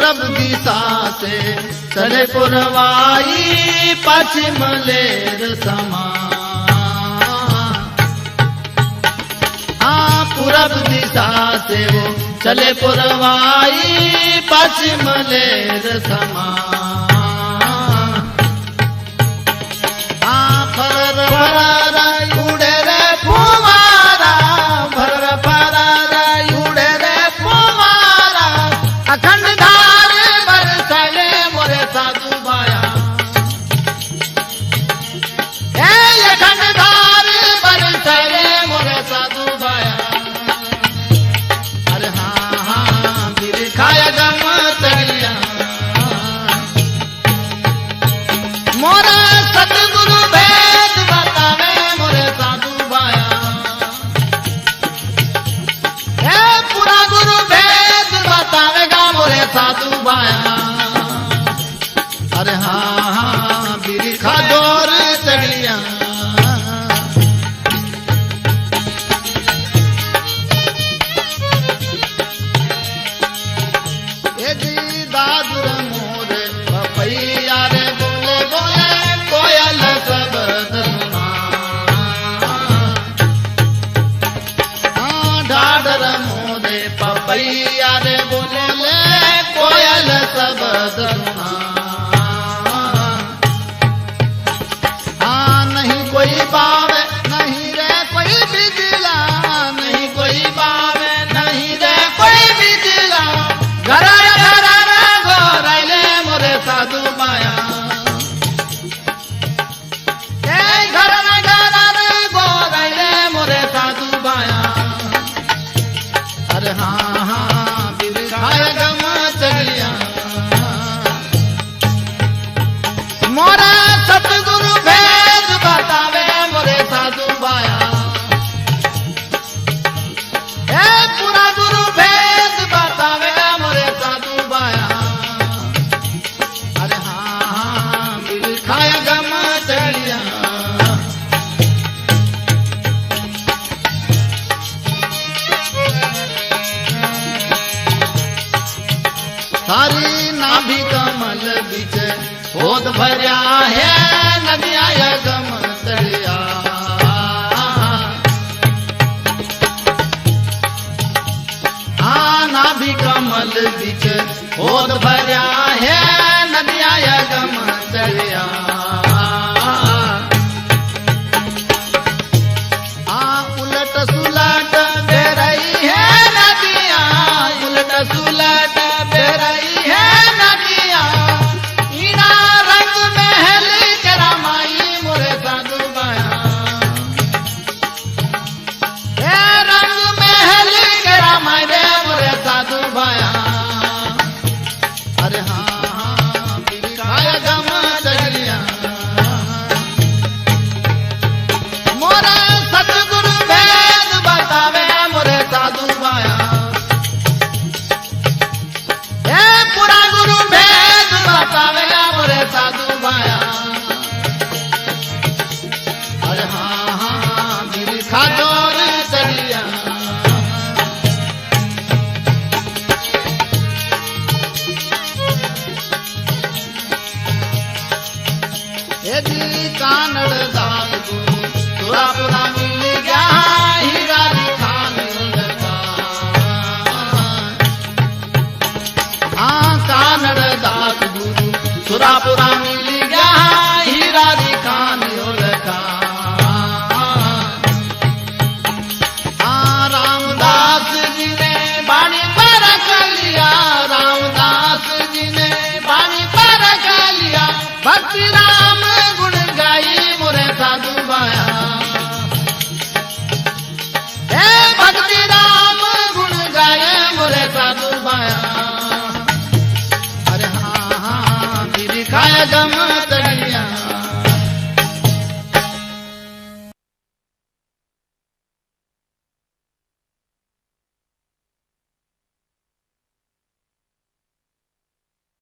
पूरब दिशा से चले पुरवाई पश्चिम लेर समा। हाँ पूरब दिशा से वो चले पुरवाई पश्चिम लेर समा। हाँ फरर फरर उड़े रे फुवारा, फरर फरर उड़े रे फुवारा, अखंड धार बरसाले मोरे साधु बाया। अखंड धार बरसाले मोरे साधु बाया। अरे हाँ हाँ बिरखाया गम तरिया मोरा सतगुरु भेद बतावे मोरे साधु बाया। पूरा गुरु भेद बतावेगा मोरे साधु बाया। अरे हाँ हाँ बिरखा दौर चढ़िया। दादुर मोरे पपैया रे बोले बोले कोयल शब्द सुना। ढाडर मोरे पपैया रे बोले ले कोयल शब्द सुना। नहीं कोई बावे नहीं रे कोई बिजला, नहीं कोई बावे नहीं रे कोई बिजला, घर साधु माया। घर घर गोरैले मोरे साधु माया। अरे हाँ हाँ बिरखाए गम चलिया मोरा सतगुरु भेद बतावे मोरे साधु माया। पूरा गुरु भेद बतावे मोरे साधु माया। खाया गम चढ़िया सारी नाभि कमल बीच होद भरिया है नदिया गम चढ़िया। हाँ नाभि कमल बीच होद भरिया है नदिया गम चढ़िया। उलट सुलट बह रही है नदिया, उलट सुलट बह रही है नदिया। इना रंग महल के रामाई मोरे साधु बाया। रंग महल के रामाई रे मोरे साधु बाया। अरे हाँ बिरखाया गम चढ़िया मोरा सतगुरु भेद बतावे मोरे साधु बाया। पूरा गुरु भेद बतावे मोरे साधु बाया। अरे हाँ हाँ बिरखा दौर चढ़िया कानड़ दास गुरु सुरापुरा मिल गया हीरा दिखान लगा। हाँ कानड़ दास गुरु सुरापुरा मिल गया हीरा दिखान लगा। हाँ रामदास जी ने बाणी पर लिया, रामदास जी ने बाणी पर लिया। भक्ति राम गुण गाई मोरे साधु बाया। भक्ति राम गुण गाए मोरे साधु बाया। अरे हाँ हाँ बिरखाए गम